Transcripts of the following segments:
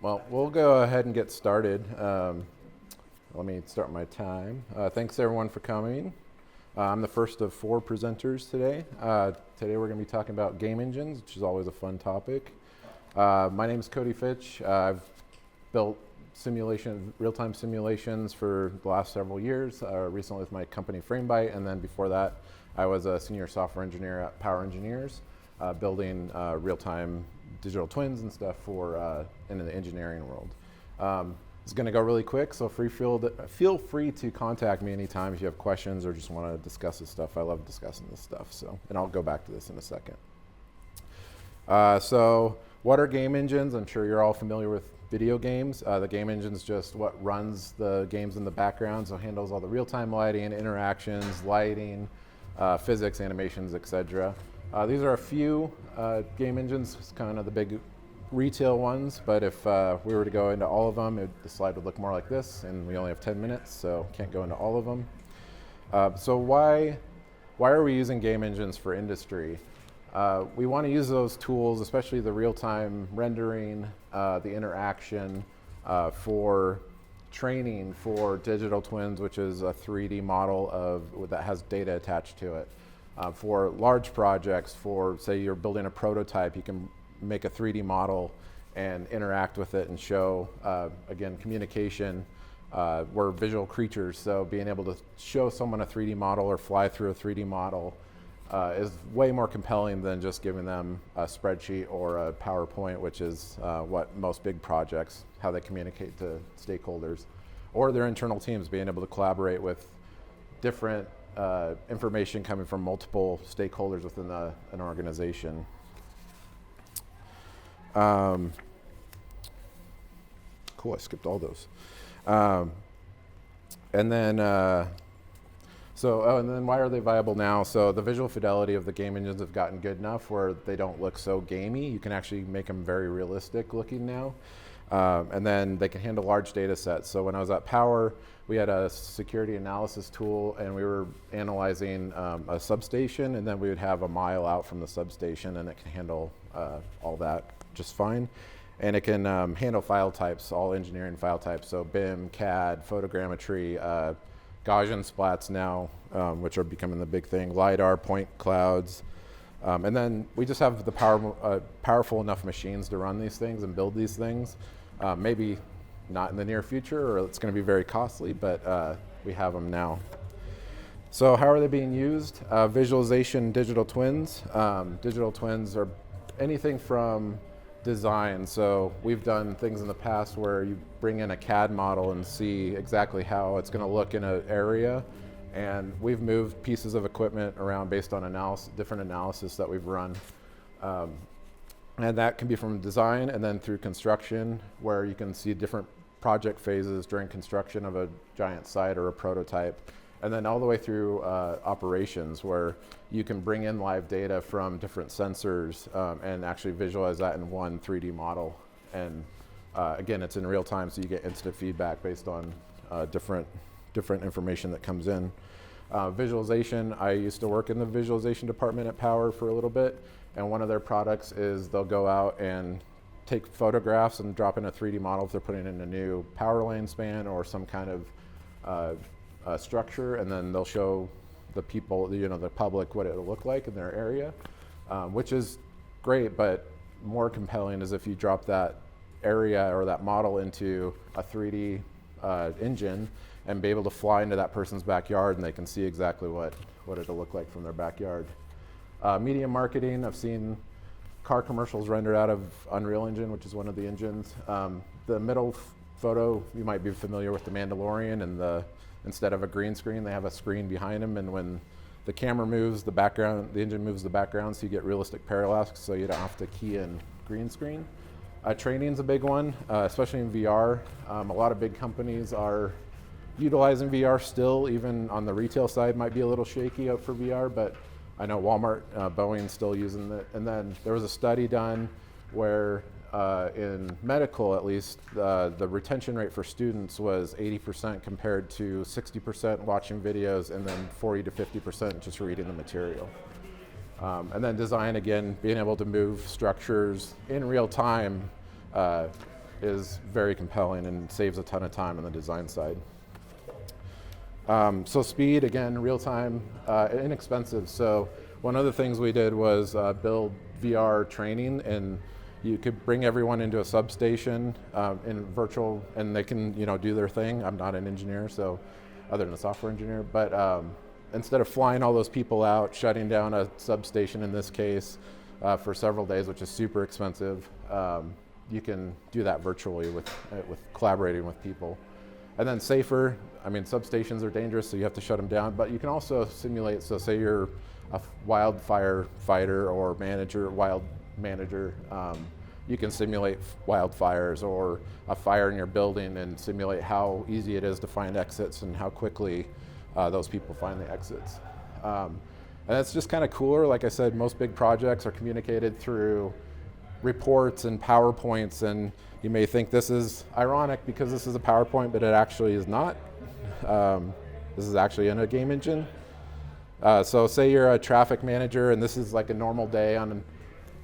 Well, we'll go ahead and get started. Let me start my time. Thanks everyone for coming. I'm the first of four presenters today. Today we're going to be talking about game engines, which is always a fun topic. My name is Cody Fitch. I've built real-time simulations for the last several years, recently with my company FrameByte, and then before that I was a senior software engineer at Power Engineers, building real-time digital twins and stuff for in the engineering world. It's going to go really quick, so feel free to contact me anytime if you have questions or just want to discuss this stuff. I love discussing this stuff, and I'll go back to this in a second. So what are game engines? I'm sure you're all familiar with video games. The game engine is just what runs the games in the background, so handles all the real-time lighting, interactions, lighting, physics, animations, etc. These are a few game engines, it's kind of the big retail ones, but if we were to go into all of them, the slide would look more like this, and we only have 10 minutes, so can't go into all of them. So why are we using game engines for industry? We want to use those tools, especially the real-time rendering, the interaction, for training for digital twins, which is a 3D model that has data attached to it. For large projects, say you're building a prototype, you can make a 3D model and interact with it and show, again, communication. We're visual creatures, so being able to show someone a 3D model or fly through a 3D model is way more compelling than just giving them a spreadsheet or a PowerPoint, which is what most big projects, how they communicate to stakeholders or their internal teams, being able to collaborate with different information coming from multiple stakeholders within an organization. Cool, I skipped all those. And then why are they viable now? So the visual fidelity of the game engines have gotten good enough where they don't look so gamey. You can actually make them very realistic looking now. And then they can handle large data sets. So when I was at Power, we had a security analysis tool, and we were analyzing a substation, and then we would have a mile out from the substation, and it can handle all that just fine. And it can handle file types, all engineering file types, so BIM, CAD, photogrammetry, Gaussian splats now, which are becoming the big thing, LiDAR, point clouds. And then we just have the powerful enough machines to run these things and build these things. Maybe not in the near future, or it's going to be very costly, but we have them now. So how are they being used? Visualization, digital twins. Digital twins are anything from design. So we've done things in the past where you bring in a CAD model and see exactly how it's going to look in an area. And we've moved pieces of equipment around based on different analysis that we've run. And that can be from design and then through construction, where you can see different project phases during construction of a giant site or a prototype. And then all the way through operations, where you can bring in live data from different sensors and actually visualize that in one 3D model. And again, it's in real time, so you get instant feedback based on different information that comes in. Visualization, I used to work in the visualization department at Power for a little bit, and one of their products is they'll go out and take photographs and drop in a 3D model if they're putting in a new power line span or some kind of structure, and then they'll show the people, the public, what it'll look like in their area, which is great, but more compelling is if you drop that area or that model into a 3D engine and be able to fly into that person's backyard, and they can see exactly what it'll look like from their backyard. Media marketing, I've seen car commercials rendered out of Unreal Engine, which is one of the engines. The middle photo, you might be familiar with The Mandalorian, and instead of a green screen, they have a screen behind them, and when the camera moves, the engine moves the background, so you get realistic parallax, so you don't have to key in green screen. Training's a big one, especially in VR. A lot of big companies are utilizing VR still, even on the retail side might be a little shaky out for VR, but I know Walmart, Boeing's still using it. And then there was a study done where in medical, at least, the retention rate for students was 80% compared to 60% watching videos, and then 40 to 50% just reading the material. And then design, again, being able to move structures in real time is very compelling and saves a ton of time on the design side. So speed, again, real time, inexpensive. So one of the things we did was build VR training, and you could bring everyone into a substation in virtual, and they can do their thing. I'm not an engineer, so other than a software engineer, but instead of flying all those people out, shutting down a substation in this case for several days, which is super expensive, you can do that virtually with collaborating with people. And then safer, I mean, substations are dangerous, so you have to shut them down, but you can also simulate, so say you're a wildfire fighter or wild manager, you can simulate wildfires or a fire in your building and simulate how easy it is to find exits and how quickly those people find the exits. And it's just kind of cooler. Like I said, most big projects are communicated through reports and PowerPoints, and you may think this is ironic because this is a PowerPoint, but it actually is not. This is actually in a game engine. So say you're a traffic manager and this is like a normal day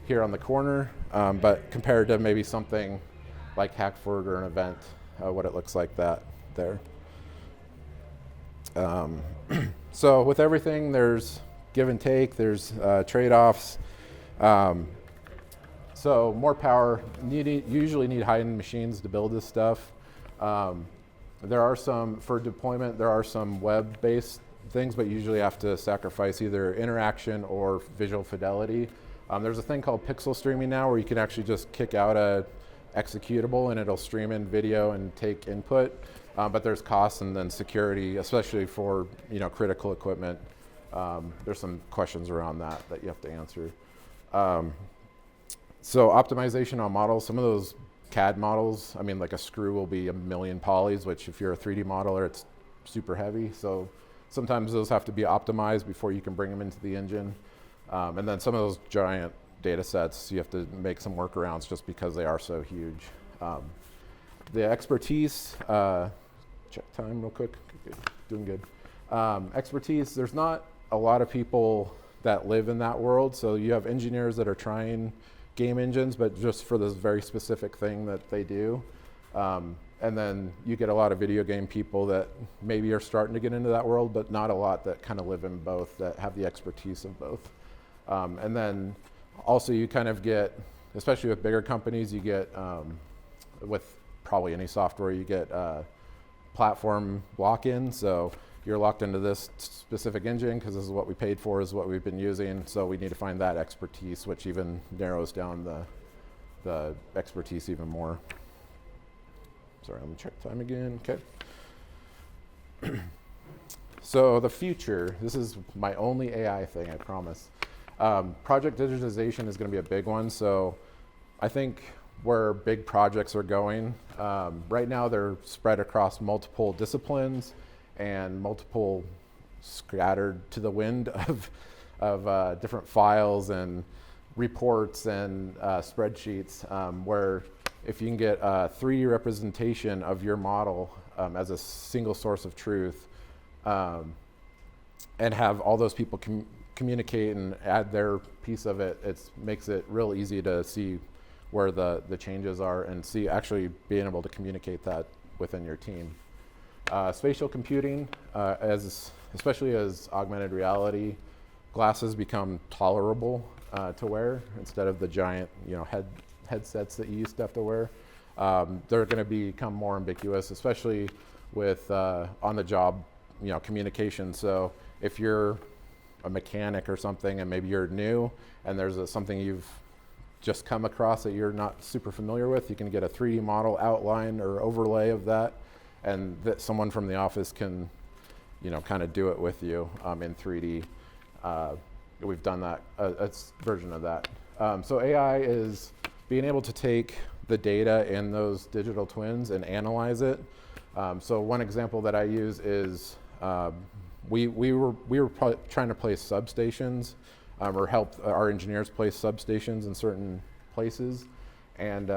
here on the corner, but compared to maybe something like Hackford or an event, what it looks like that there. So with everything, there's give and take, there's trade-offs. So more power, usually need high-end machines to build this stuff. There are some, for deployment, there are some web-based things, but usually have to sacrifice either interaction or visual fidelity. There's a thing called pixel streaming now where you can actually just kick out a executable and it'll stream in video and take input, but there's costs and then security, especially for critical equipment. There's some questions around that you have to answer. So optimization on models, some of those CAD models, I mean, like a screw will be 1 million polys, which if you're a 3D modeler, it's super heavy. So sometimes those have to be optimized before you can bring them into the engine. And then some of those giant data sets, you have to make some workarounds just because they are so huge. The expertise, check time real quick, good. Doing good. Expertise, there's not a lot of people that live in that world. So you have engineers that are trying game engines, but just for this very specific thing that they do. And then you get a lot of video game people that maybe are starting to get into that world, but not a lot that kind of live in both, that have the expertise of both. And then also you kind of get, especially with bigger companies, you get, with probably any software, you get platform lock-in. So you're locked into this specific engine because this is what we paid for, is what we've been using. So we need to find that expertise, which even narrows down the expertise even more. Sorry, let me check time again. Okay. So the future, this is my only AI thing, I promise. Project digitization is going to be a big one. So I think where big projects are going, right now they're spread across multiple disciplines and multiple scattered to the wind of different files and reports and spreadsheets, where if you can get a 3D representation of your model as a single source of truth, and have all those people communicate and add their piece of it, it makes it real easy to see where the changes are and see actually being able to communicate that within your team. Spatial computing, especially as augmented reality glasses become tolerable to wear instead of the giant headsets that you used to have to wear, they're going to become more ambiguous, especially with on-the-job communication. So if you're a mechanic or something and maybe you're new and there's something you've just come across that you're not super familiar with, you can get a 3D model outline or overlay of that, and that someone from the office can kind of do it with you in 3D. We've done that, a version of that. So AI is being able to take the data in those digital twins and analyze it. So one example that I use is we were trying to place substations, or help our engineers place substations in certain places, and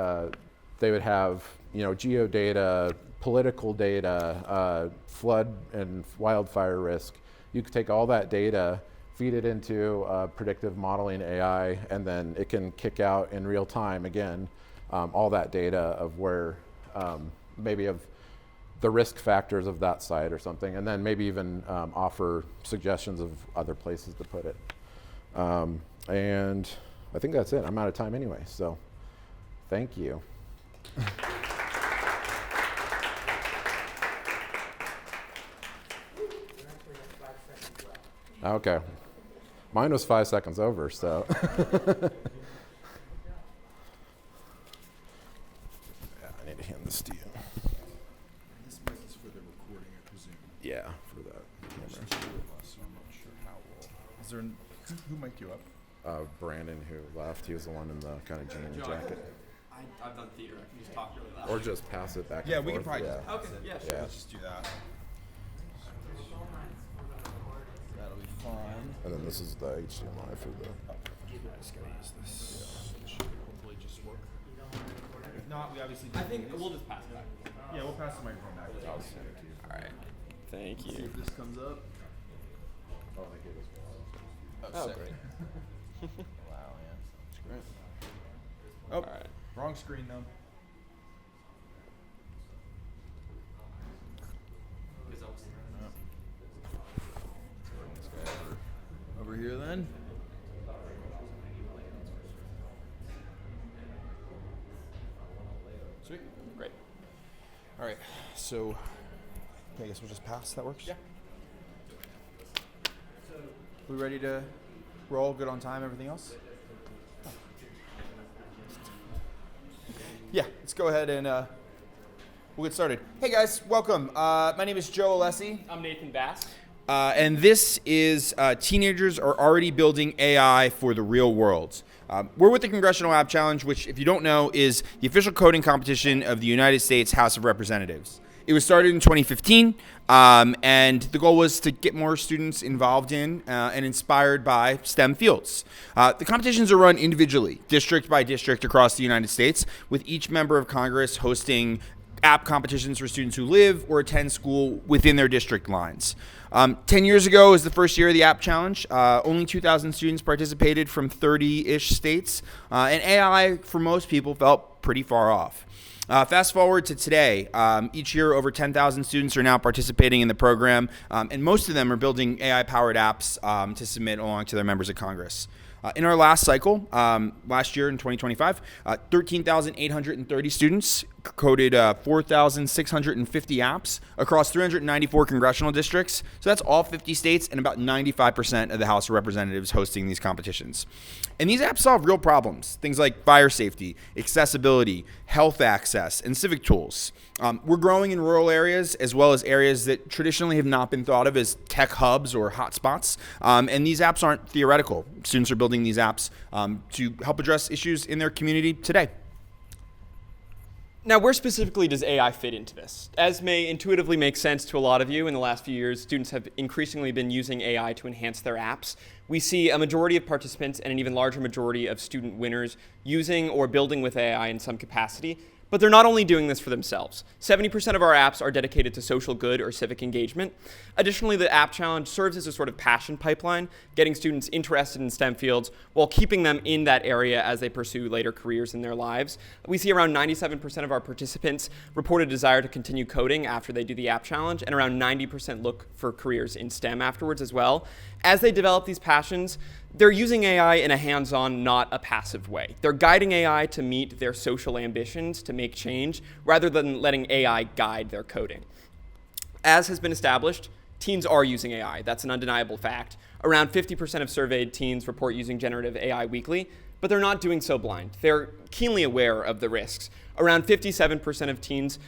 they would have geodata, political data, flood and wildfire risk. You could take all that data, feed it into predictive modeling AI, and then it can kick out in real time again all that data of where maybe of the risk factors of that site or something, and then maybe even offer suggestions of other places to put it. And I think that's it. I'm out of time anyway, so thank you. Okay. Mine was 5 seconds over, so. Yeah, I need to hand this to you. This mic is for the recording, I presume. Yeah, for that camera. There's two of us, so I'm not sure how well. Is there who mic'd you up? Brandon, who left, he was the one in the kind of jean jacket. I've done theater. I can just talk really loud. Or just pass it back and Yeah, forth. we can probably just Okay, yeah, sure. Yeah. let's just do that. That'll be fun. And then this is the HDMI for the. I just gotta use this. It should hopefully just work. If not, we obviously. I think we'll just pass it back. Yeah, we'll pass the microphone back. I'll send it to you. All right. Thank See you. if this comes up. Oh, they gave us Oh, sick. great. Wow, man. That's great. Oh, All right. wrong screen though. This guy over here then. Sweet. Great. All right. So, okay, I guess we'll just pass. That works. Yeah. We ready to roll? Good on time. Everything else? Yeah. Let's go ahead and we'll get started. Hey guys, welcome. My name is Joe Alessi. I'm Nathan Bass. And this is Teenagers Are Already Building AI for the Real World. We're with the Congressional App Challenge, which, if you don't know, is the official coding competition of the United States House of Representatives. It was started in 2015, and the goal was to get more students involved in and inspired by STEM fields. The competitions are run individually, district by district across the United States, with each member of Congress hosting app competitions for students who live or attend school within their district lines. 10 years ago was the first year of the App Challenge. Only 2,000 students participated from 30-ish states, and AI, for most people, felt pretty far off. Fast forward to today, each year over 10,000 students are now participating in the program, and most of them are building AI-powered apps to submit along to their members of Congress. In our last cycle, last year in 2025, 13,830 students coded 4,650 apps across 394 congressional districts. So that's all 50 states and about 95% of the House of Representatives hosting these competitions. And these apps solve real problems, things like fire safety, accessibility, health access, and civic tools. We're growing in rural areas as well as areas that traditionally have not been thought of as tech hubs or hotspots. And these apps aren't theoretical. Students are building these apps to help address issues in their community today. Now, where specifically does AI fit into this? As may intuitively make sense to a lot of you, in the last few years, students have increasingly been using AI to enhance their apps. We see a majority of participants and an even larger majority of student winners using or building with AI in some capacity. But they're not only doing this for themselves. 70% of our apps are dedicated to social good or civic engagement. Additionally, the App Challenge serves as a sort of passion pipeline, getting students interested in STEM fields while keeping them in that area as they pursue later careers in their lives. We see around 97% of our participants report a desire to continue coding after they do the App Challenge, and around 90% look for careers in STEM afterwards as well. As they develop these passions, they're using AI in a hands-on, not a passive way. They're guiding AI to meet their social ambitions, to make change, rather than letting AI guide their coding. As has been established, teens are using AI. That's an undeniable fact. Around 50% of surveyed teens report using generative AI weekly, but they're not doing so blind. They're keenly aware of the risks. Around 57% of teens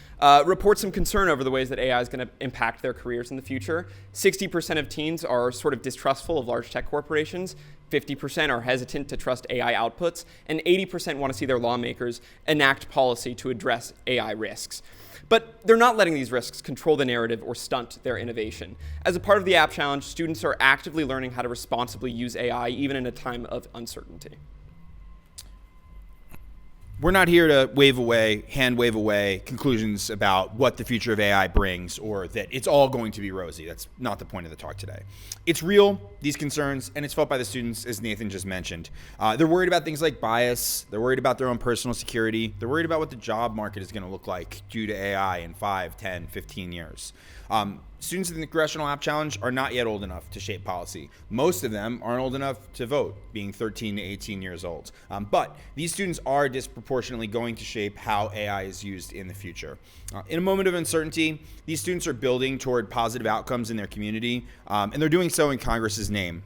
report some concern over the ways that AI is going to impact their careers in the future. 60% of teens are sort of distrustful of large tech corporations. 50% are hesitant to trust AI outputs. And 80% want to see their lawmakers enact policy to address AI risks. But they're not letting these risks control the narrative or stunt their innovation. As a part of the App Challenge, students are actively learning how to responsibly use AI, even in a time of uncertainty. we're not here to hand wave away conclusions about what the future of AI brings or that it's all going to be rosy. That's not the point of the talk today. It's real, these concerns, and it's felt by the students, as Nathan just mentioned. They're worried about things like bias. They're worried about their own personal security. They're worried about what the job market is going to look like due to AI in 5, 10, 15 years. Students in the Congressional App Challenge are not yet old enough to shape policy. Most of them aren't old enough to vote, being 13 to 18 years old. But these students are disproportionately going to shape how AI is used in the future. In a moment of uncertainty, these students are building toward positive outcomes in their community, and they're doing so in Congress's name.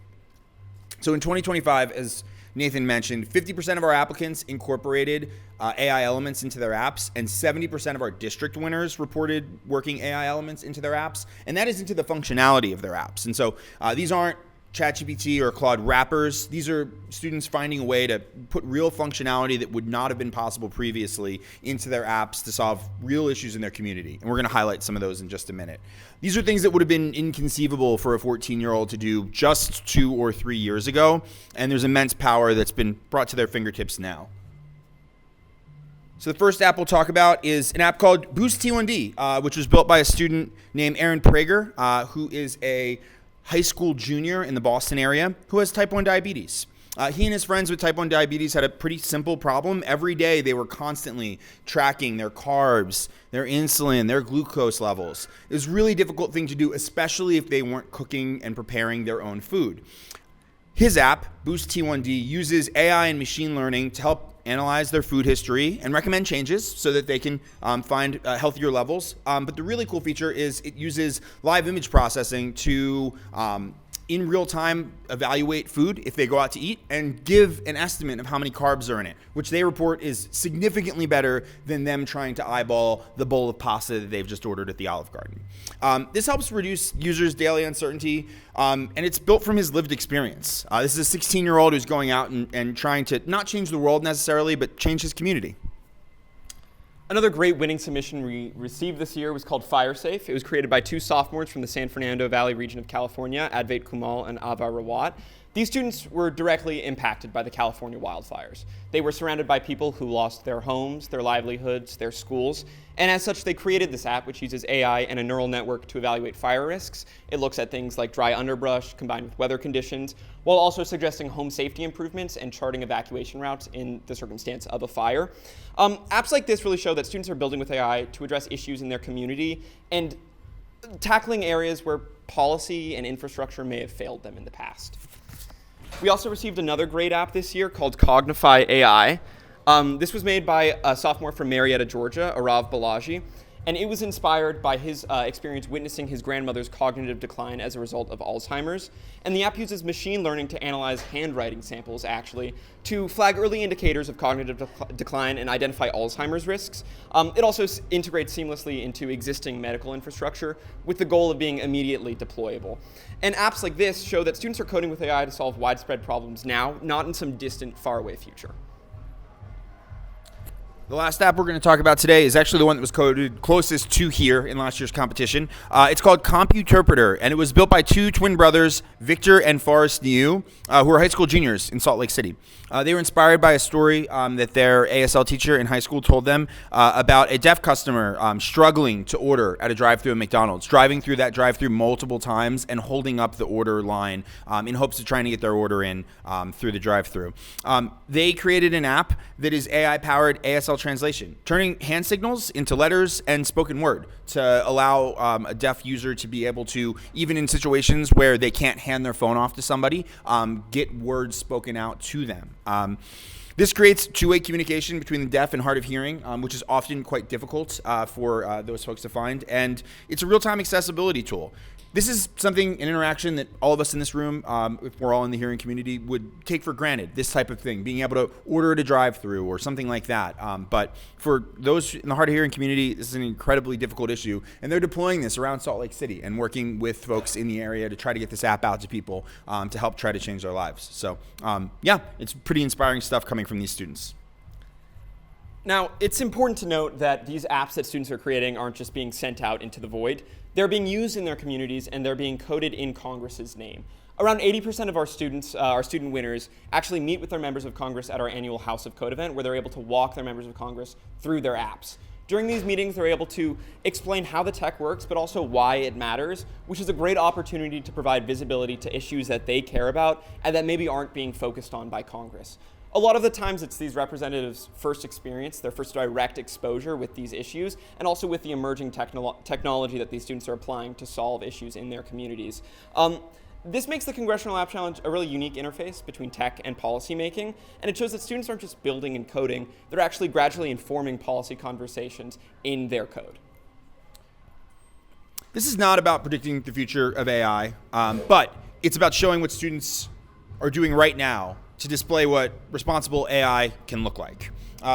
So in 2025, as Nathan mentioned, 50% of our applicants incorporated AI elements into their apps, and 70% of our district winners reported working AI elements into their apps, and that is into the functionality of their apps. And so these aren't ChatGPT or Claude wrappers. These are students finding a way to put real functionality that would not have been possible previously into their apps to solve real issues in their community. And we're going to highlight some of those in just a minute. These are things that would have been inconceivable for a 14-year-old to do just 2 or 3 years ago, and there's immense power that's been brought to their fingertips now. So the first app we'll talk about is an app called Boost T1D, which was built by a student named Aaron Prager, who is a high school junior in the Boston area who has type 1 diabetes. He and his friends with type 1 diabetes had a pretty simple problem. Every day they were constantly tracking their carbs, their insulin, their glucose levels. It was a really difficult thing to do, especially if they weren't cooking and preparing their own food. His app, Boost T1D, uses AI and machine learning to help analyze their food history and recommend changes so that they can find healthier levels. But the really cool feature is it uses live image processing to in real time evaluate food if they go out to eat and give an estimate of how many carbs are in it, which they report is significantly better than them trying to eyeball the bowl of pasta that they've just ordered at the Olive Garden. This helps reduce users' daily uncertainty, and it's built from his lived experience. This is a 16-year-old who's going out and trying to not change the world necessarily, but change his community. Another great winning submission we received this year was called FireSafe. It was created by 2 sophomores from the San Fernando Valley region of California, Advait Kumal and Ava Rawat. These students were directly impacted by the California wildfires. They were surrounded by people who lost their homes, their livelihoods, their schools, and as such, they created this app, which uses AI and a neural network to evaluate fire risks. It looks at things like dry underbrush combined with weather conditions, while also suggesting home safety improvements and charting evacuation routes in the circumstance of a fire. Apps like this really show that students are building with AI to address issues in their community and tackling areas where policy and infrastructure may have failed them in the past. We also received another great app this year called Cognify AI. This was made by a sophomore from Marietta, Georgia, Arav Balaji, and it was inspired by his experience witnessing his grandmother's cognitive decline as a result of Alzheimer's. And the app uses machine learning to analyze handwriting samples, actually, to flag early indicators of cognitive decline and identify Alzheimer's risks. It also integrates seamlessly into existing medical infrastructure with the goal of being immediately deployable. And apps like this show that students are coding with AI to solve widespread problems now, not in some distant, faraway future. The last app we're going to talk about today is actually the one that was coded closest to here in last year's competition. It's called Computerpreter, and it was built by 2 twin brothers, Victor and Forrest Niu, who are high school juniors in Salt Lake City. They were inspired by a story that their ASL teacher in high school told them about a deaf customer struggling to order at a drive-thru at McDonald's, driving through that drive-thru multiple times and holding up the order line in hopes of trying to get their order in through the drive-thru. They created an app that is AI-powered ASL translation, turning hand signals into letters and spoken word to allow a deaf user to be able to, even in situations where they can't hand their phone off to somebody, get words spoken out to them. This creates two-way communication between the deaf and hard of hearing, which is often quite difficult for those folks to find, and it's a real-time accessibility tool. This is something, an interaction that all of us in this room, if we're all in the hearing community, would take for granted, this type of thing, being able to order at a drive-thru or something like that. But for those in the hard of hearing community, this is an incredibly difficult issue, and they're deploying this around Salt Lake City and working with folks in the area to try to get this app out to people to help try to change their lives. So yeah, it's pretty inspiring stuff coming from these students. Now, it's important to note that these apps that students are creating aren't just being sent out into the void. They're being used in their communities, and they're being coded in Congress's name. Around 80% of our students, our student winners, actually meet with their members of Congress at our annual House of Code event, where they're able to walk their members of Congress through their apps. During these meetings, they're able to explain how the tech works, but also why it matters, which is a great opportunity to provide visibility to issues that they care about and that maybe aren't being focused on by Congress. A lot of the times it's these representatives' first experience, their first direct exposure with these issues, and also with the emerging technology that these students are applying to solve issues in their communities. This makes the Congressional App Challenge a really unique interface between tech and policy making, and it shows that students aren't just building and coding, they're actually gradually informing policy conversations in their code. This is not about predicting the future of AI, but it's about showing what students are doing right now to display what responsible AI can look like.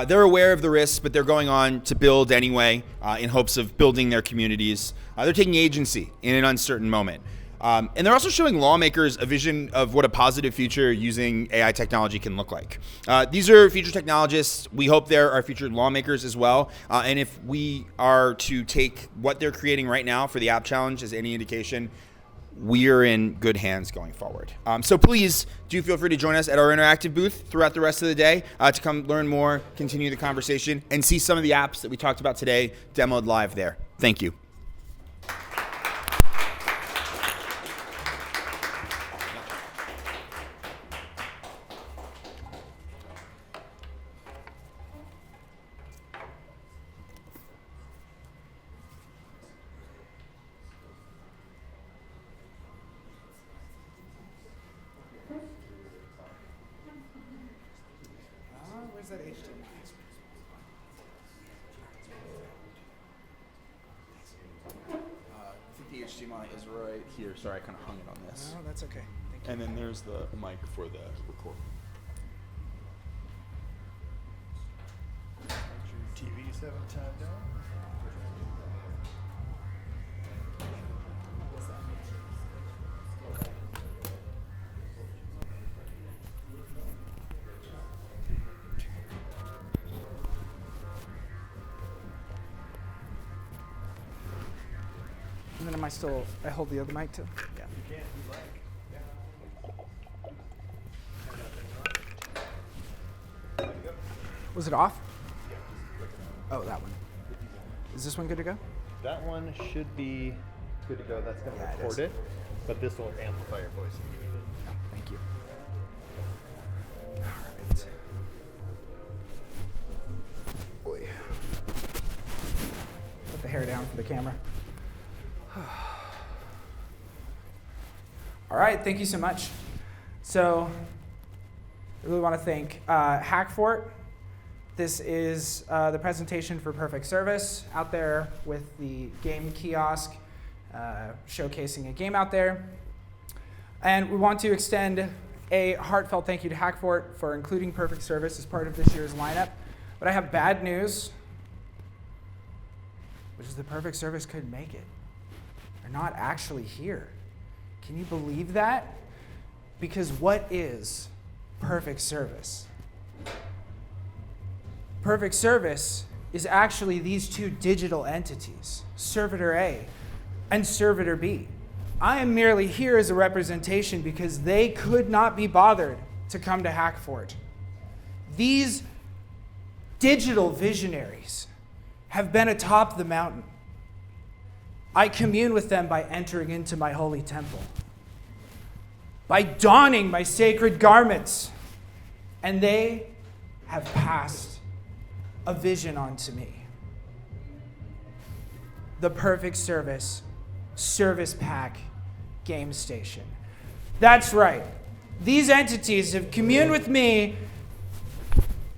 They're aware of the risks, but they're going on to build anyway in hopes of building their communities. They're taking agency in an uncertain moment. And they're also showing lawmakers a vision of what a positive future using AI technology can look like. These are future technologists. We hope they're our future lawmakers as well. And if we are to take what they're creating right now for the App Challenge as any indication, we are in good hands going forward. So please do feel free to join us at our interactive booth throughout the rest of the day to come learn more, continue the conversation, and see some of the apps that we talked about today demoed live there. Thank you. Where's that HTML? I think the HDMI is right here. Sorry, I kind of hung it on this. No, that's okay. Thank you. And then there's the mic for the record. TV 7 times down. And then I hold the other mic too? Yeah. You can, if you like. Was it off? Oh, that one. Is this one good to go? That one should be good to go. That's going to Yeah, it record is. it, but this will amplify your voice. Oh, thank you. All right. Boy. Put the hair down for the camera. All right, thank you so much. So, I really want to thank Hackfort. This is the presentation for Perfect Service out there with the game kiosk, showcasing a game out there. And we want to extend a heartfelt thank you to Hackfort for including Perfect Service as part of this year's lineup. But I have bad news, which is that Perfect Service couldn't make it. They're not actually here. Can you believe that? Because what is Perfect Service? Perfect Service is actually these two digital entities, Servitor A and Servitor B. I am merely here as a representation because they could not be bothered to come to Hackfort. These digital visionaries have been atop the mountain. I commune with them by entering into my holy temple, by donning my sacred garments, and they have passed a vision onto me. The Perfect Service ServicePack Game Station. That's right. These entities have communed with me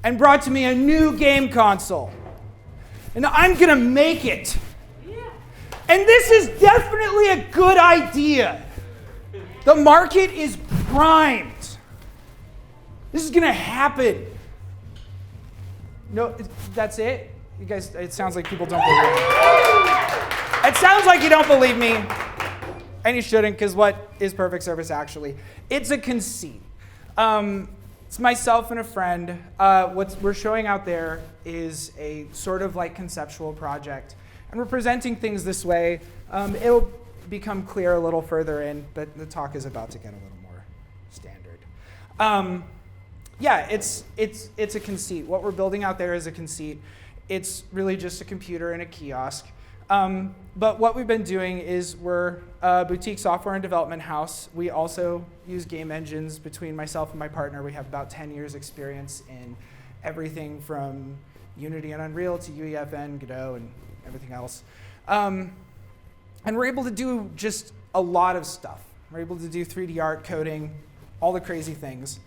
and brought to me a new game console. And I'm gonna make it. And this is definitely a good idea. The market is primed. This is gonna happen. No, that's it? You guys, it sounds like people don't believe me. It sounds like you don't believe me. And you shouldn't, because what is Perfect Service actually? It's a conceit. It's myself and a friend. What we're showing out there is a sort of like conceptual project. And we're presenting things this way. It'll become clear a little further in, but the talk is about to get a little more. standard. Yeah, it's a conceit. What we're building out there is a conceit. It's really just a computer and a kiosk. But what we've been doing is we're a boutique software and development house. We also use game engines. Between myself and my partner, we have about 10 years experience in everything from Unity and Unreal to UEFN, Godot, and everything else. And we're able to do just a lot of stuff. We're able to do 3D art, coding, all the crazy things.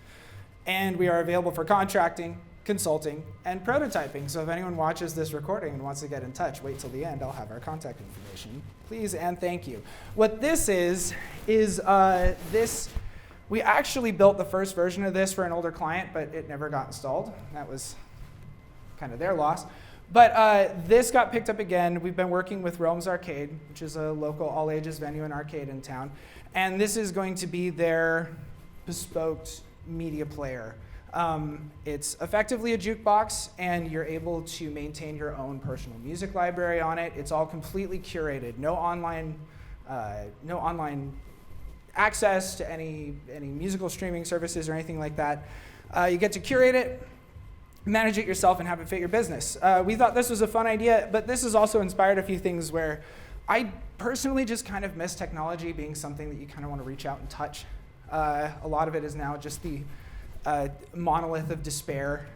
And we are available for contracting, consulting, and prototyping. So if anyone watches this recording and wants to get in touch, wait till the end. I'll have our contact information. Please and thank you. What this is this. We actually built the first version of this for an older client, but it never got installed. That was kind of their loss. But this got picked up again. We've been working with Realms Arcade, which is a local all-ages venue and arcade in town. And this is going to be their bespoke media player. It's effectively a jukebox, and you're able to maintain your own personal music library on it. It's all completely curated. No online access to any musical streaming services or anything like that. You get to curate it, manage it yourself, and have it fit your business. We thought this was a fun idea, but this has also inspired a few things where I personally just kind of miss technology being something that you kind of want to reach out and touch. A lot of it is now just the monolith of despair,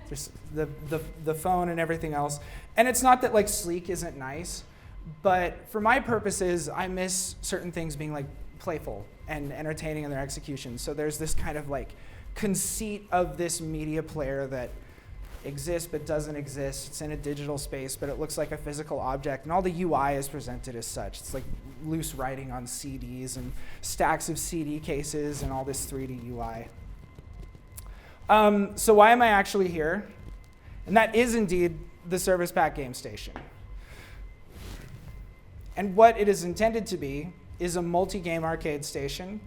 just the phone and everything else. And it's not that like sleek isn't nice, but for my purposes, I miss certain things being like playful and entertaining in their execution. So there's this kind of like conceit of this media player that exists but doesn't exist. It's in a digital space, but it looks like a physical object, and all the UI is presented as such. It's like loose writing on CDs and stacks of CD cases and all this 3D UI. So why am I actually here? And that is indeed the ServicePack Game Station. And what it is intended to be is a multi-game arcade station,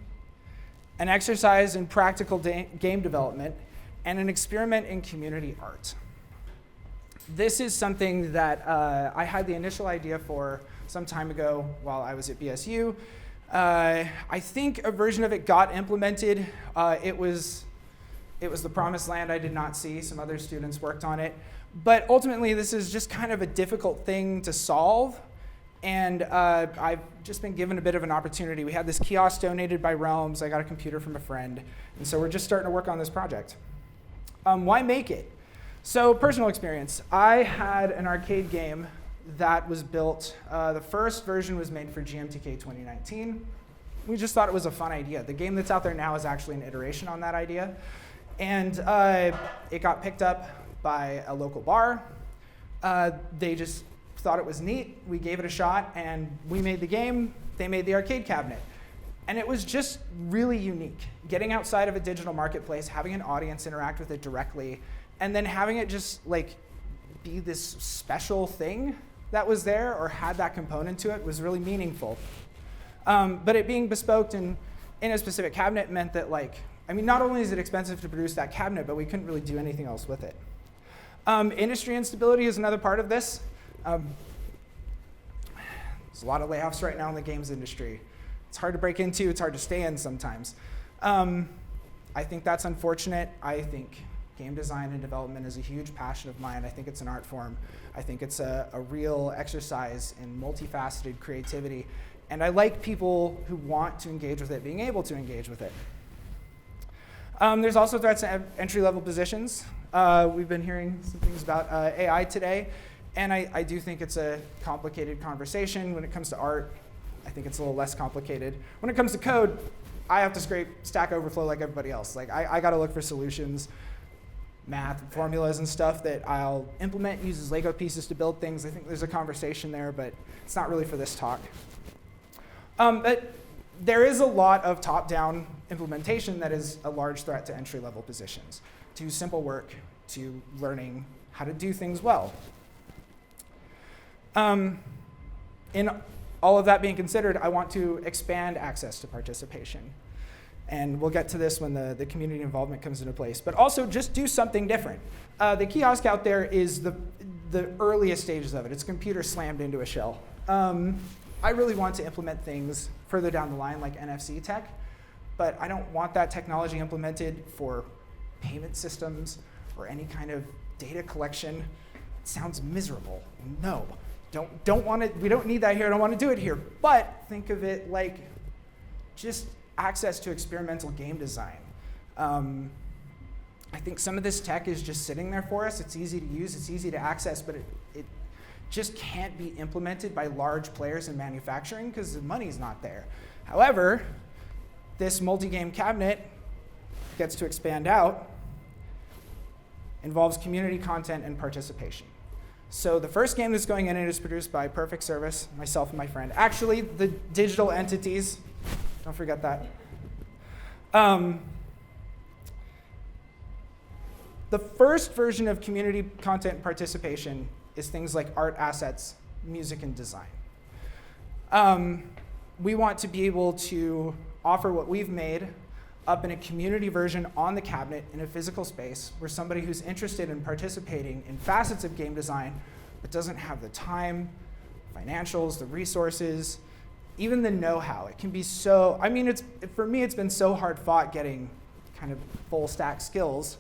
an exercise in practical game development, and an experiment in community art. This is something that I had the initial idea for some time ago while I was at BSU. I think a version of it got implemented. It was the promised land I did not see. Some other students worked on it. But ultimately, this is just kind of a difficult thing to solve. And I've just been given a bit of an opportunity. We had this kiosk donated by Realms. I got a computer from a friend. And so we're just starting to work on this project. Why make it? So personal experience. I had an arcade game that was built. The first version was made for GMTK 2019. We just thought it was a fun idea. The game that's out there now is actually an iteration on that idea. And it got picked up by a local bar. They just thought it was neat. We gave it a shot, and we made the game. They made the arcade cabinet. And it was just really unique. Getting outside of a digital marketplace, having an audience interact with it directly, and then having it just like be this special thing that was there or had that component to it was really meaningful. But it being bespoke in a specific cabinet meant that not only is it expensive to produce that cabinet, but we couldn't really do anything else with it. Industry instability is another part of this. There's a lot of layoffs right now in the games industry. It's hard to break into, it's hard to stay in sometimes. I think that's unfortunate. I think game design and development is a huge passion of mine. I think it's an art form. I think it's a real exercise in multifaceted creativity. And I like people who want to engage with it being able to engage with it. There's also threats to entry-level positions. We've been hearing some things about AI today, and I do think it's a complicated conversation. When it comes to art, I think it's a little less complicated. When it comes to code, I have to scrape Stack Overflow like everybody else. I got to look for solutions, math, and formulas and stuff that I'll implement, uses Lego pieces to build things. I think there's a conversation there, but it's not really for this talk. But there is a lot of top-down implementation that is a large threat to entry-level positions, to simple work, to learning how to do things well. In all of that being considered, I want to expand access to participation. And we'll get to this when the community involvement comes into place. But also just do something different. The kiosk out there is the earliest stages of it. It's a computer slammed into a shell. I really want to implement things further down the line like NFC tech. but I don't want that technology implemented for payment systems or any kind of data collection. It sounds miserable. No, don't want it. We don't need that here. I don't want to do it here. But think of it like just access to experimental game design. I think some of this tech is just sitting there for us. It's easy to use, it's easy to access, but it just can't be implemented by large players in manufacturing because the money's not there. However, this multi-game cabinet gets to expand out, involves community content and participation. So the first game that's going in it is produced by Perfect Service, myself and my friend. Actually, the digital entities, don't forget that. The first version of community content and participation is things like art assets, music, and design. We want to be able to offer what we've made up in a community version on the cabinet in a physical space where somebody who's interested in participating in facets of game design but doesn't have the time, financials, the resources, even the know-how. It can be so, I mean, for me, it's been so hard fought getting kind of full stack skills.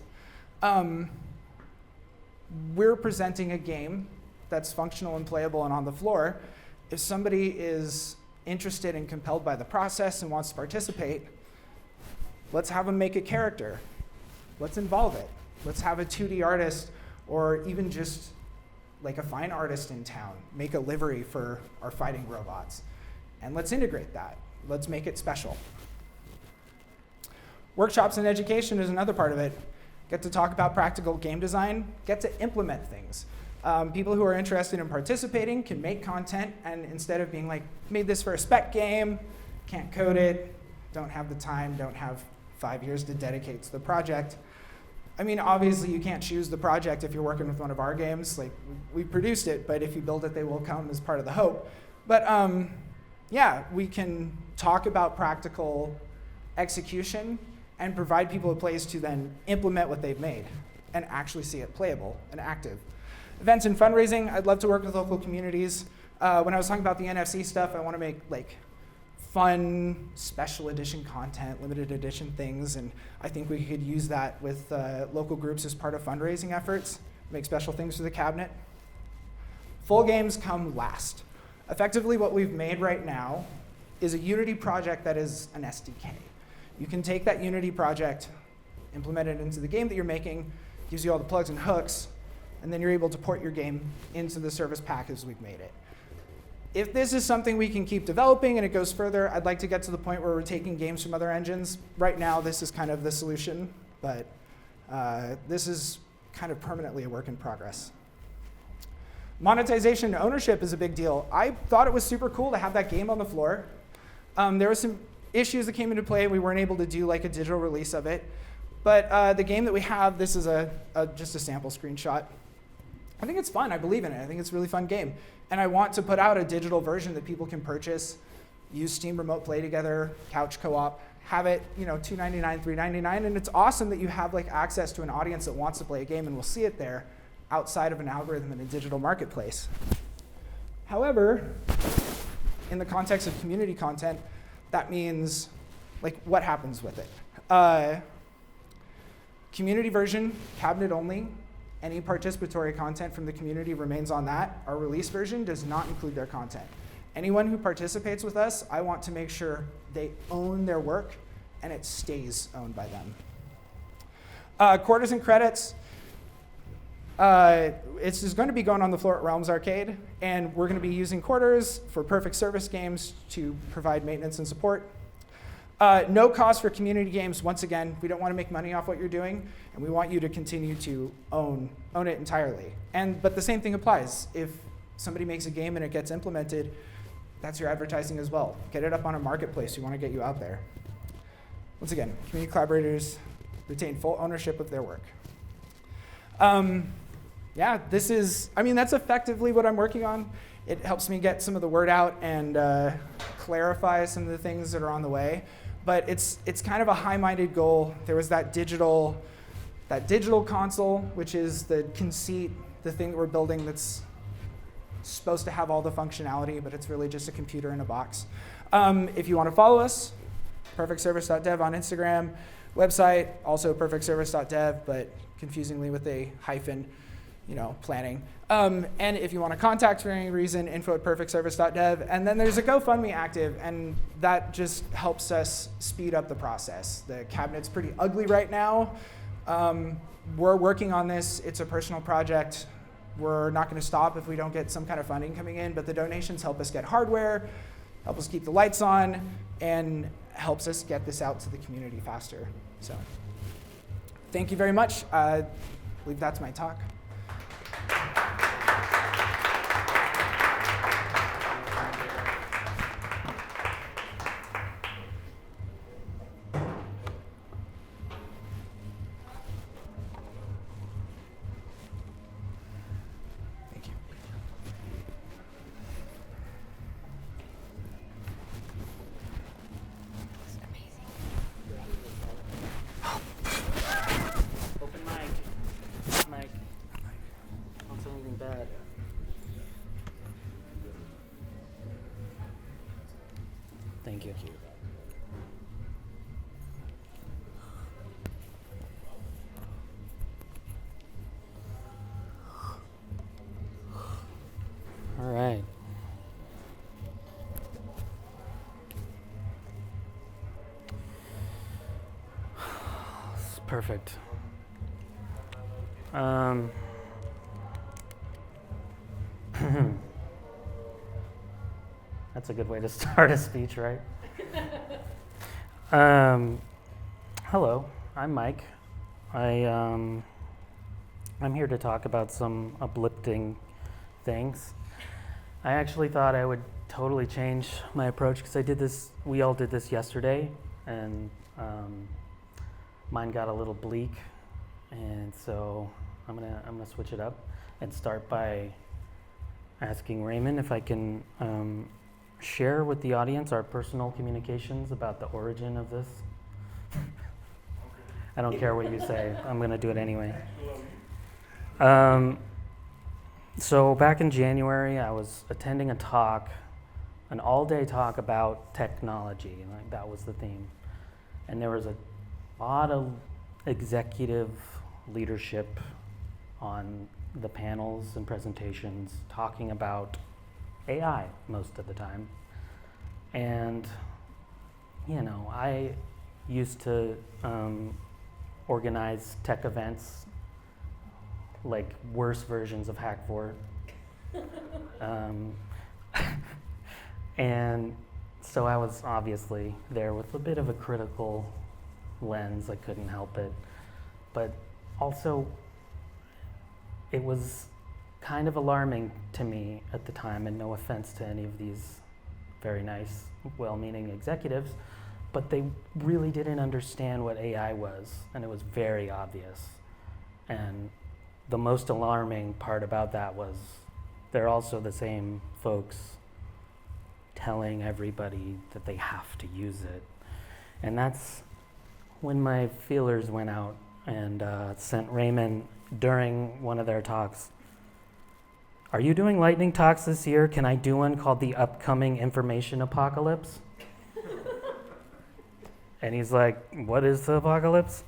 We're presenting a game that's functional and playable and on the floor. If somebody is interested and compelled by the process and wants to participate, let's have them make a character. Let's involve it. Let's have a 2D artist or even just like a fine artist in town make a livery for our fighting robots. And let's integrate that. Let's make it special. Workshops and education is another part of it. Get to talk about practical game design, get to implement things. People who are interested in participating can make content, and instead of being like, made this for a spec game, can't code it, don't have the time, don't have 5 years to dedicate to the project. I mean, obviously you can't choose the project if you're working with one of our games. Like, we produced it, but if you build it, they will come as part of the hope. But yeah, we can talk about practical execution and provide people a place to then implement what they've made and actually see it playable and active. Events and fundraising, I'd love to work with local communities. When I was talking about the NFC stuff, I want to make like fun special edition content, limited edition things, and I think we could use that with local groups as part of fundraising efforts, make special things for the cabinet. Full games come last. Effectively, what we've made right now is a Unity project that is an SDK. You can take that Unity project, implement it into the game that you're making, gives you all the plugs and hooks, and then you're able to port your game into the ServicePack as we've made it. If this is something we can keep developing and it goes further, I'd like to get to the point where we're taking games from other engines. Right now, this is kind of the solution, but this is kind of permanently a work in progress. Monetization and ownership is a big deal. I thought it was super cool to have that game on the floor. There were some issues that came into play. We weren't able to do like a digital release of it. But the game that we have, this is just a sample screenshot. I think it's fun. I believe in it. I think it's a really fun game. And I want to put out a digital version that people can purchase, use Steam Remote Play Together, couch co-op, have it, $2.99, $3.99, and it's awesome that you have like access to an audience that wants to play a game and will see it there outside of an algorithm in a digital marketplace. However, in the context of community content, that means like what happens with it. Community version, cabinet only. Any participatory content from the community remains on that. Our release version does not include their content. Anyone who participates with us, I want to make sure they own their work and it stays owned by them. Quarters and credits. It's just going to be going on the floor at Realms Arcade, and we're going to be using quarters for Perfect Service games to provide maintenance and support. No cost for community games. Once again, we don't want to make money off what you're doing, and we want you to continue to own it entirely. But the same thing applies. If somebody makes a game and it gets implemented, that's your advertising as well. Get it up on a marketplace. We want to get you out there. Once again, community collaborators retain full ownership of their work. Yeah, that's effectively what I'm working on. It helps me get some of the word out and clarify some of the things that are on the way. But it's kind of a high-minded goal. There was that digital console, which is the conceit, the thing that we're building that's supposed to have all the functionality, but it's really just a computer in a box. If you want to follow us, perfectservice.dev on Instagram. Website, also perfectservice.dev, but confusingly with a hyphen, planning. And if you want to contact for any reason, info@perfectservice.dev. And then there's a GoFundMe active, and that just helps us speed up the process. The cabinet's pretty ugly right now. We're working on this. It's a personal project. We're not going to stop if we don't get some kind of funding coming in, but the donations help us get hardware, help us keep the lights on, and helps us get this out to the community faster. So thank you very much. I believe that's my talk. Thank you. All right. It's perfect. That's a good way to start a speech, right? Hello, I'm Mike. I'm here to talk about some uplifting things. I actually thought I would totally change my approach because we all did this yesterday, and mine got a little bleak, and so I'm gonna switch it up and start by asking Raymond if I can share with the audience our personal communications about the origin of this. I don't care what you say. I'm going to do it anyway. So back in January, I was attending a talk, an all-day talk about technology. Like that was the theme. And there was a lot of executive leadership on the panels and presentations talking about AI most of the time. And, I used to organize tech events, like worse versions of Hack4. And so I was obviously there with a bit of a critical lens. I couldn't help it. But also, it was kind of alarming to me at the time, and no offense to any of these very nice, well-meaning executives, but they really didn't understand what AI was, and it was very obvious. And the most alarming part about that was they're also the same folks telling everybody that they have to use it. And that's when my feelers went out and sent Raymond during one of their talks. Are you doing lightning talks this year? Can I do one called The Upcoming Information Apocalypse? And he's like, what is the apocalypse?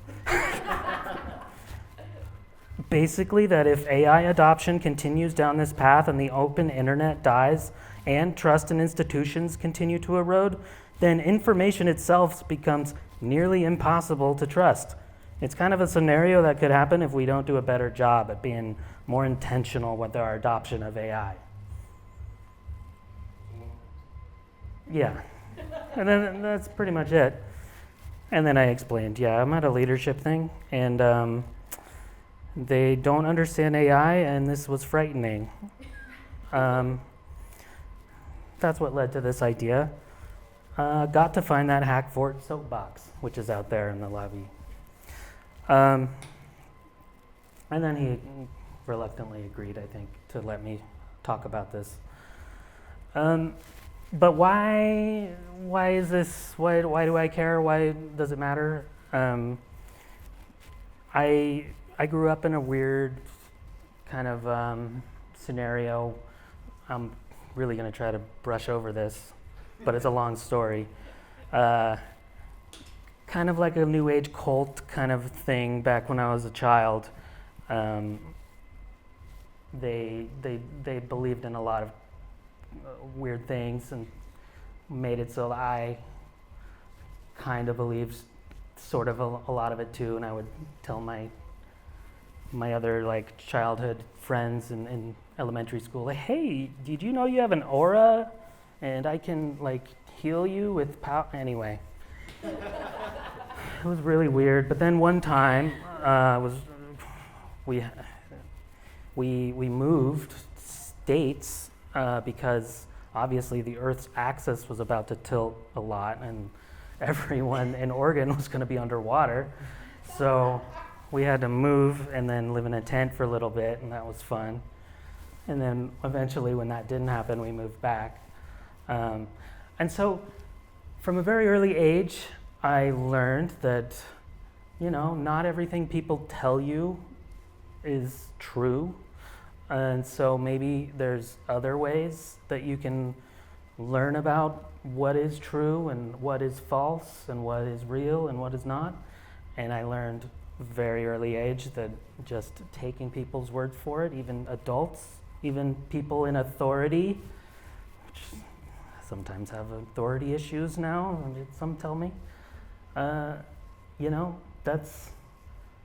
Basically that if AI adoption continues down this path and the open internet dies and trust in institutions continue to erode, then information itself becomes nearly impossible to trust. It's kind of a scenario that could happen if we don't do a better job at being more intentional with our adoption of AI. Yeah, and then that's pretty much it. And then I explained, I'm at a leadership thing, and they don't understand AI, and this was frightening. That's what led to this idea. Got to find that Hack4 soapbox, which is out there in the lobby. And then he reluctantly agreed, I think, to let me talk about this. But why is this, why do I care? Why does it matter? I grew up in a weird kind of scenario. I'm really going to try to brush over this, but it's a long story. kind of like a new age cult kind of thing back when I was a child. They believed in a lot of weird things and made it so that I kind of believed sort of a lot of it too, and I would tell my other like childhood friends in elementary school, like, hey, did you know you have an aura and I can like heal you with power? Anyway, it was really weird. But then one time we moved states because obviously the Earth's axis was about to tilt a lot and everyone in Oregon was going to be underwater. So we had to move and then live in a tent for a little bit, and that was fun. And then eventually when that didn't happen, we moved back. And so from a very early age, I learned that, you know, not everything people tell you is true. And so maybe there's other ways that you can learn about what is true and what is false and what is real and what is not. And I learned very early age that just taking people's word for it, even adults, even people in authority, which sometimes have authority issues now, some tell me, you know, that's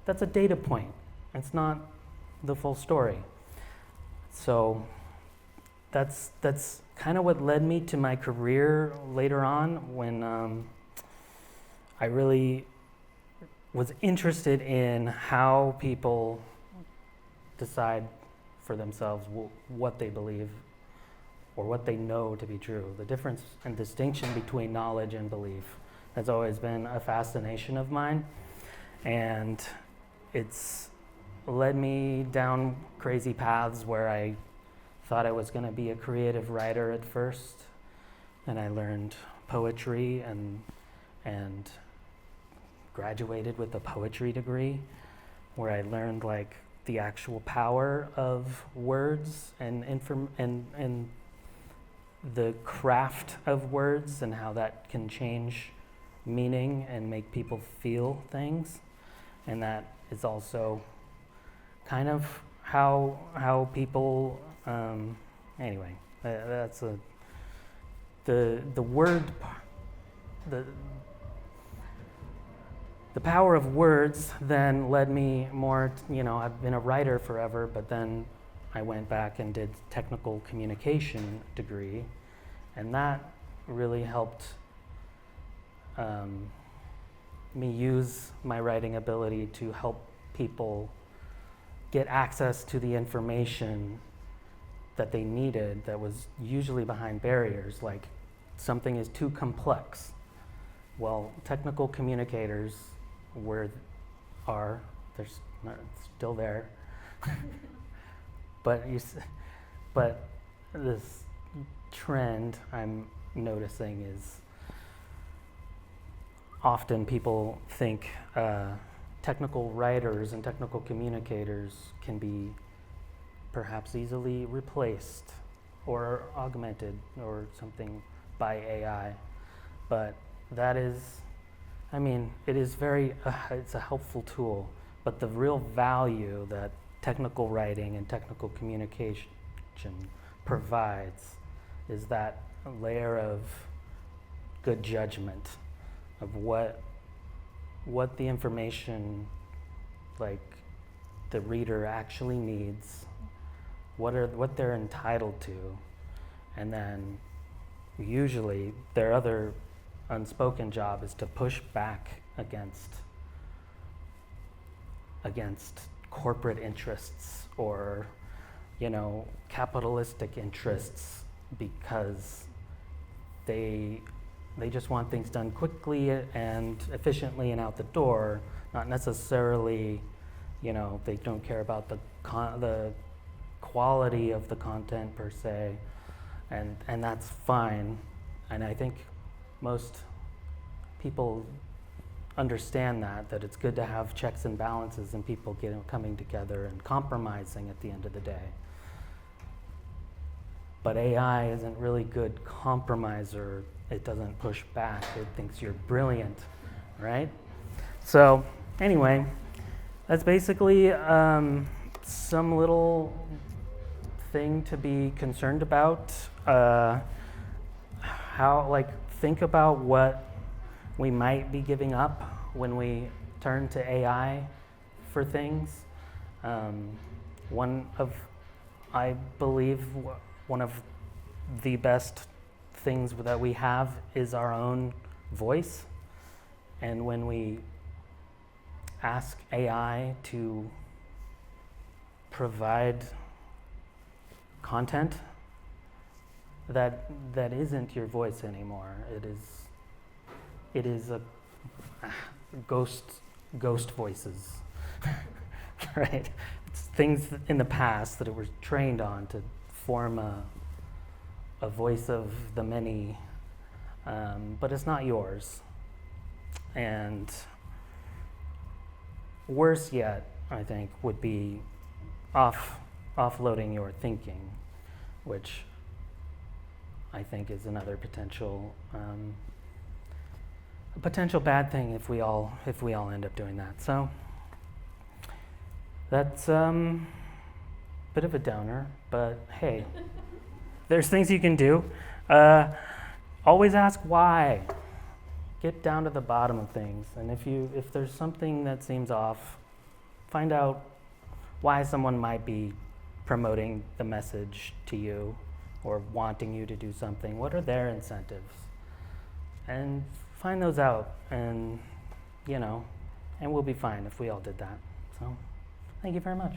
a data point. It's not the full story. So that's kind of what led me to my career later on when I really was interested in how people decide for themselves what they believe or what they know to be true. The difference and distinction between knowledge and belief has always been a fascination of mine, and it's led me down crazy paths where I thought I was going to be a creative writer at first, and I learned poetry and graduated with a poetry degree where I learned like the actual power of words and the craft of words and how that can change meaning and make people feel things. And that is also kind of how people anyway, that's the word, the power of words then led me more, you know, I've been a writer forever, but then I went back and did technical communication degree, and that really helped me use my writing ability to help people get access to the information that they needed that was usually behind barriers, like something is too complex. Well, technical communicators they're still there, but this trend I'm noticing is often people think technical writers and technical communicators can be perhaps easily replaced or augmented or something by AI, but that is, I mean, it is it's a helpful tool, but the real value that technical writing and technical communication provides is that layer of good judgment of what the information, like, the reader actually needs, what they're entitled to, and then usually their other unspoken job is to push back against corporate interests or, you know, capitalistic interests, because they just want things done quickly and efficiently and out the door, not necessarily, you know, they don't care about the quality of the content per se, and that's fine. And I think most people understand that it's good to have checks and balances and people coming together and compromising at the end of the day. But AI isn't really good compromiser. It doesn't push back. It thinks you're brilliant right? So anyway, that's basically some little thing to be concerned about. Think about what we might be giving up when we turn to AI for things. I believe one of the best things that we have is our own voice. And when we ask AI to provide content that isn't your voice anymore, it is a ghost voices, right? It's things in the past that it was trained on to form a voice of the many, but it's not yours. And worse yet, I think, would be offloading your thinking, which I think is another potential bad thing if we all end up doing that. So that's a bit of a downer, but hey, there's things you can do. Always ask why. Get down to the bottom of things, and if there's something that seems off, find out why someone might be promoting the message to you or wanting you to do something. What are their incentives? And find those out, and we'll be fine if we all did that. So, thank you very much.